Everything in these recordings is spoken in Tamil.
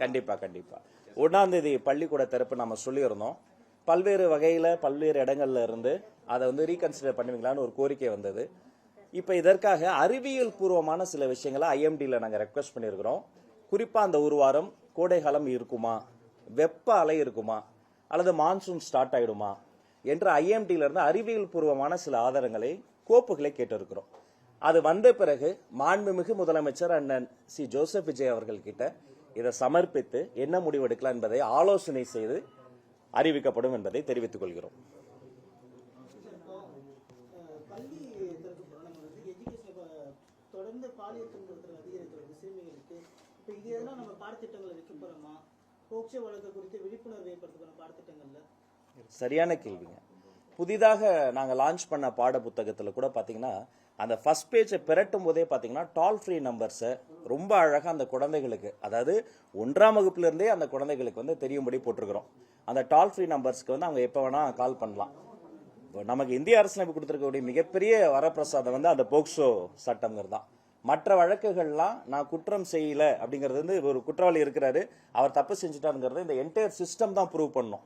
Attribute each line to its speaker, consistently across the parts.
Speaker 1: கண்டிப்பா கண்டிப்பா 1ஆம் தேதி பள்ளிக்கூட திறப்பு நம்ம சொல்லியிருந்தோம். பல்வேறு வகையில பல்வேறு இடங்கள்ல இருந்து அதை வந்து ரீகன்சிடர் பண்ணுவீங்களான்னு ஒரு கோரிக்கை வந்தது. இப்ப இதற்காக அறிவியல் பூர்வமான சில விஷயங்களை ஐஎம்டில நாங்க ரெக்வெஸ்ட் பண்ணியிருக்கிறோம். குறிப்பா அந்த ஒரு வாரம் கோடைகாலம் இருக்குமா, வெப்ப அலை இருக்குமா, அல்லது மான்சூன் ஸ்டார்ட் ஆயிடுமா என்ற ஐஎம்டில இருந்து அறிவியல் பூர்வமான சில ஆதாரங்களை கோப்புகளை கேட்டிருக்கிறோம். அது வந்த பிறகு மாண்புமிகு முதலமைச்சர் அண்ணன் சி ஜோசப் விஜய் அவர்கள் கிட்ட இதை சமர்ப்பித்து என்ன முடிவெடுக்கலாம் என்பதை ஆலோசனை செய்து அறிவிக்கப்படும் என்பதை தெரிவித்துக் கொள்கிறோம். சரியான கேள்விங்க. புதிதாக நாங்கள் லான்ச் பண்ண பாட புத்தகத்தில் கூட பார்த்தீங்கன்னா அந்த ஃபர்ஸ்ட் பேஜை பெரட்டும் போதே பார்த்தீங்கன்னா டால் ஃப்ரீ நம்பர்ஸை ரொம்ப அழகாக அந்த குழந்தைகளுக்கு, அதாவது 1ஆம் வகுப்புல இருந்தே அந்த குழந்தைகளுக்கு வந்து தெரியும்படி போட்டிருக்கிறோம். அந்த டால் ஃப்ரீ நம்பர்ஸ்க்கு வந்து அவங்க எப்போ வேணா கால் பண்ணலாம். நமக்கு இந்திய அரசியலமைப்பு கொடுத்திருக்கக்கூடிய மிகப்பெரிய வரப்பிரசாதம் வந்து அந்த போக்சோ சட்டம்ங்கிறது தான். மற்ற வழக்குகள்லாம் நான் குற்றம் செய்யல அப்படிங்கிறது வந்து ஒரு குற்றவாளி இருக்கிறாரு, அவர் தப்பு செஞ்சுட்டாருங்கிறது இந்த என்டையர் சிஸ்டம் தான் ப்ரூவ் பண்ணணும்.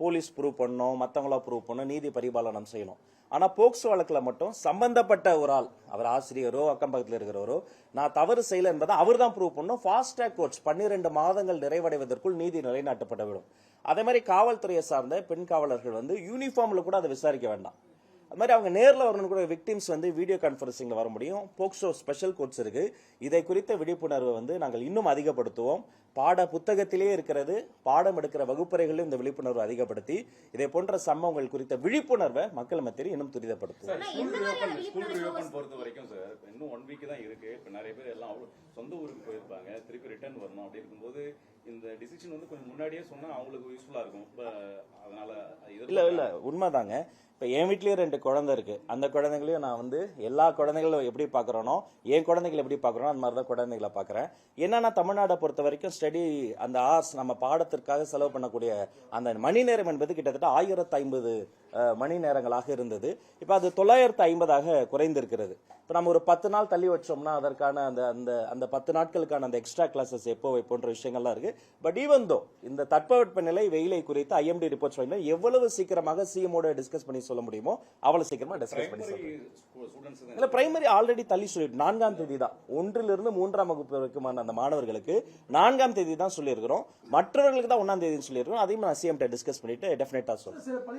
Speaker 1: போலீஸ் ப்ரூவ் பண்ணணும், மற்றவங்களா ப்ரூவ் பண்ணணும், நீதி பரிபாலனம் செய்யணும். ஆனா போக்சோ வழக்கில் மட்டும் சம்பந்தப்பட்ட ஒரு ஆள், அவர் ஆசிரியரோ அக்கம் பக்கத்தில் இருக்கிறவரோ, நான் தவறு செய்யல என்பதை அவர் தான் ப்ரூவ் பண்ணணும். ஃபாஸ்ட் ட்ராக் கோர்ட்ஸ் 12 மாதங்கள் நிறைவடைவதற்குள் நீதி நிலைநாட்டப்பட்டுவிடும். அதே மாதிரி காவல்துறையை சார்ந்த பெண் காவலர்கள் வந்து யூனிஃபார்ம்ல கூட அதை விசாரிக்க வேண்டாம். அது மாதிரி அவங்க நேரில் வரணும் கூட விக்டிம்ஸ் வந்து வீடியோ கான்ஃபரன்சிங்ல வர முடியும். போக்சோ ஸ்பெஷல் கோர்ட்ஸ் இருக்கு. இதை குறித்த விழிப்புணர்வை வந்து நாங்கள் இன்னும் அதிகப்படுத்துவோம். பாட புத்தகத்திலே இருக்கிறது, பாடம் எடுக்கிற வகுப்பறைகளிலும் இந்த விழிப்புணர்வு அதிகப்படுத்தி இதை போன்ற சம்பவங்கள் குறித்த விழிப்புணர்வை மக்கள் மத்தியில் இன்னும் துரிதப்படுத்துவோம்.
Speaker 2: ஸ்கூல் ரீஓபன் பொறுத்த வரைக்கும் சார் இன்னும் 1 வீக் தான் இருக்கு. இப்போ நிறைய பேர் எல்லாம் சொந்த ஊருக்கு போயிருப்பாங்க, திருப்பி ரிட்டர்ன் வரணும். அப்படி இருக்கும்போது இந்த டிசிஷன் வந்து கொஞ்சம் முன்னாடியே சொன்னா அவங்களுக்கு யூஸ்ஃபுல்லா இருக்கும். அதனால
Speaker 1: இல்ல உண்மைதாங்க. இப்போ என் வீட்லயே 2 குழந்தை இருக்கு. அந்த குழந்தைங்களையும் நான் வந்து எல்லா குழந்தைகளும் எப்படி பாக்குறேனோ, என் குழந்தைகளை எப்படி பாக்குறோம் அந்த மாதிரி தான் குழந்தைகளை பாக்குறேன். என்னன்னா தமிழ்நாடை பொறுத்த வரைக்கும் ஸ்டடி அந்த ஆர்ஸ் நம்ம பாடத்திற்காக செலவு பண்ணக்கூடிய அந்த மணி நேரம் என்பது கிட்டத்தட்ட 1050 மணி நேரங்களாக இருந்தது. இப்போ அது 950ஆக குறைந்திருக்கிறது. இப்போ நம்ம ஒரு 10 நாள் தள்ளி வச்சோம்னா அதற்கான அந்த அந்த அந்த 10 நாட்களுக்கான அந்த எக்ஸ்ட்ரா கிளாஸஸ் எப்போ போன்ற விஷயங்கள்லாம் இருக்கு. பட் ஈவன் தோ இந்த தட்பவெட்ப நிலை வெயிலை குறித்து ஐஎம்டி ரிப்போர்ட்ஸ் வந்து எவ்வளவு சீக்கிரமாக சிஎமோட டிஸ்கஸ் பண்ணி சொல்ல முடியுமோ அவ்வளவு சீக்கிரமா டிஸ்கஸ் பண்ணி சொல்லுங்க. இல்ல பிரைமரி ஆல்ரெடி தள்ளி சொல்லிட்டு 4ஆம் தேதி தான் 1லிருந்து 3ஆம் வகுப்பு வரைக்குமான அந்த மாணவர்களுக்கு 4ஆம் தேதி தான் சொல்லியிருக்கிறோம். மற்றவர்களுக்கு தான் 1ஆம் தேதி சொல்லியிருக்கிறோம். அதையும் நான் சிஎம் டிஸ்கஸ் பண்ணிட்டு டெஃபினட்டா சொல்றேன்.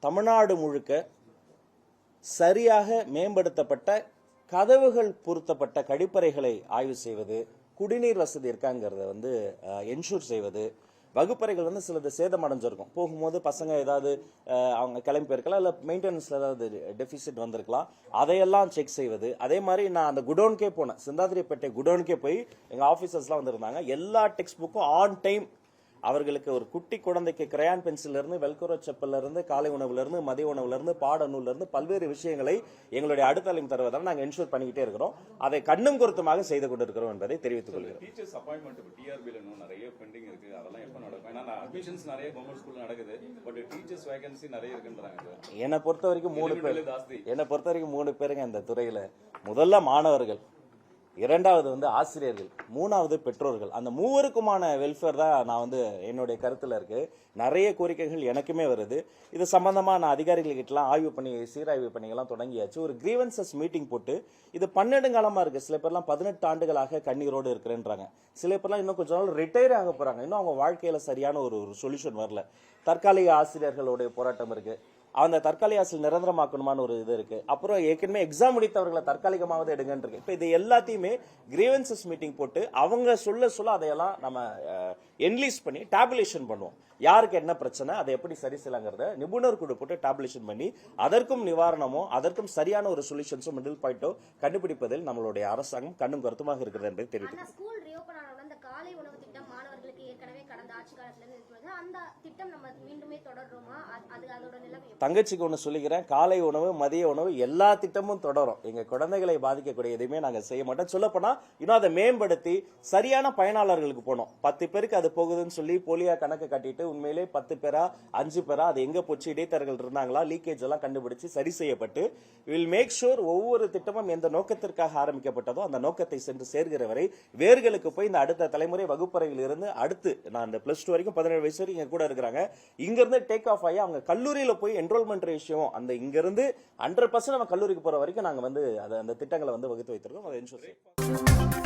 Speaker 1: தமிழ்நாடு முழுக்க சரியாக மேம்படுத்தப்பட்ட கதவுகள் பொருத்தப்பட்ட கழிப்பறைகளை ஆய்வு செய்வது, குடிநீர் வசதி இருக்காங்கிறத வந்து என்ஷூர் செய்வது, வகுப்பறைகள் வந்து சிலது சேதம் அடைஞ்சிருக்கும், போகும்போது பசங்க ஏதாவது அவங்க கிளம்பி போயிருக்கலாம், இல்லை மெயின்டெனன்ஸ்ல ஏதாவது டெபிசிட் வந்திருக்கலாம், அதையெல்லாம் செக் செய்வது. அதே மாதிரி நான் அந்த குடோனுக்கே போனேன், சிந்தாதிரிப்பேட்டை குடோனுக்கே போய் எங்க ஆபீசர்ஸ்லாம் வந்திருந்தாங்க. எல்லா டெக்ஸ்ட் புக்கும் ஆன் டைம் அவர்களுக்கு ஒரு குட்டி குழந்தைக்கு கிரையான் பென்சில்ல இருந்து வெல்குரோ செப்பல்ல இருந்து காலை உணவுல இருந்து மதிய உணவுல இருந்து பாட நூல்ல இருந்து பல்வேறு விஷயங்களை எங்களுடைய அடுத்தலையும் தருவதால் நாங்கள் என்ஷூர் பண்ணிக்கிட்டே இருக்கிறோம். அதை கண்ணும் கருத்துமாக செய்து கொண்டிருக்கிறோம் என்பதை தெரிவித்துக் கொள்கிறோம்.
Speaker 2: டீச்சர்ஸ் அப்பாயின்மெண்ட் டிஆர்பில நிறைய பெண்டிங் இருக்கு, அதெல்லாம் எப்ப நடக்கும்? ஏன்னா அட்மிஷன்ஸ் நிறைய கவர்மெண்ட் ஸ்கூல்ல நடக்குது, பட் டீச்சர்ஸ் வேகன்சி நிறைய இருக்குன்றாங்க.
Speaker 1: என்னை பொறுத்த வரைக்கும் 3 பேருங்க இந்த துறையில. முதல்ல மாணவர்கள், 2வது வந்து ஆசிரியர்கள், 3வது பெற்றோர்கள். அந்த மூவருக்குமான வெல்ஃபேர் தான் நான் வந்து என்னுடைய கருத்துல இருக்கு. நிறைய கோரிக்கைகள் எனக்குமே வருது. இது சம்பந்தமா நான் அதிகாரிகள்கிட்டலாம் ஆய்வு பண்ணி சீராய்வு பணிகள்லாம் தொடங்கியாச்சு. ஒரு கிரீவன்சஸ் மீட்டிங் போட்டு இது 12 காலமா இருக்கு. சில பேர்லாம் 18 ஆண்டுகளாக கண்ணீரோடு இருக்கிறேன்றாங்க. சில பேர்லாம் இன்னும் கொஞ்ச நாள் ரிட்டையர் ஆக போறாங்க. இன்னும் அவங்க வாழ்க்கையில சரியான ஒரு சொல்யூஷன் வரல. தற்காலிக ஆசிரியர்களுடைய போராட்டம் இருக்கு. அந்த தற்காலிக ஆசிரியர் நிரந்தரமாக்கணுமான ஒரு இது இருக்கு. அப்புறம் ஏற்கனவே எக்ஸாம் முடித்தவர்களை தற்காலிகமாவது எடுங்கன்னு இருக்கு. இப்ப இது எல்லாத்தையுமே கிரீவன்சஸ் மீட்டிங் போட்டு அவங்க சொல்ல அதையெல்லாம் நம்ம என்லிஸ்ட் பண்ணி டேபுலேஷன் பண்ணுவோம். யாருக்கு என்ன பிரச்சனை, அதை எப்படி சரி செய்யலாங்கிறத நிபுணர் குழு போட்டு டேபுலேஷன் பண்ணி அதற்கும் நிவாரணமோ அதற்கும் சரியான ஒரு சொல்யூஷன்ஸோ மிடில் பாயிண்டோ கண்டுபிடிப்பதில் நம்மளுடைய அரசாங்கம் கண்ணும் கருத்துமாக இருக்கிறது என்பதை தெரிவித்து
Speaker 3: ஸ்கூல் ரீஓபன் ஆனவுடன் அந்த காலை உணவு திட்டம் மாணவர்களுக்கு ஏற்கனவே கடந்த ஆட்சி காலத்துல இருந்து அந்த திட்டம் நம்ம மீண்டுமே தொடர்றோமா? அது அதோட நிலைமை எப்படி?
Speaker 1: தங்கச்சிக்கு ஒன்று சொல்லிக்கிறேன், காலை உணவு மதிய உணவு எல்லா திட்டமும் தொடரும். எங்க குழந்தைகளை பாதிக்கக்கூடிய எதுவுமே நாங்க செய்ய மாட்டோம். சொல்லப்போனா இன்னும் அதை மேம்படுத்தி சரியான பயனாளர்களுக்கு போனோம். 10 பேருக்கு அது போகுதுன்னு சொல்லி போலியா கணக்கு கட்டிட்டு உண்மையிலே 10 பேரா 5 பேரா அது எங்க போச்சு, இடைத்தரகர்கள் இருந்தாங்களா, லீக்கேஜ் எல்லாம் கண்டுபிடிச்சு சரி செய்யப்பட்டு வில் மேக் ஷூர் ஒவ்வொரு திட்டமும் எந்த நோக்கத்திற்காக ஆரம்பிக்கப்பட்டதோ அந்த நோக்கத்தை சென்று சேர்கிற வரை வேர்களுக்கு போய் இந்த அடுத்த தலைமுறை வகுப்பறையில் இருந்து அடுத்து நான் இந்த +2 வரைக்கும் 17 வயசு வரைக்கும் இங்க கூட இருக்கிறாங்க. இங்க இருந்து டேக் ஆஃப் ஆகி அவங்க கல்லூரியில போய் என்ரோல்மெண்ட் ரேஷியோ அந்த இங்க இருந்து 100% நம்ம கல்லூரிக்கு போற வரைக்கும் நாங்க வந்து அந்த திட்டங்களை வந்து வகுத்து வைத்திருக்கோம். அதை ensure செய்யணும்.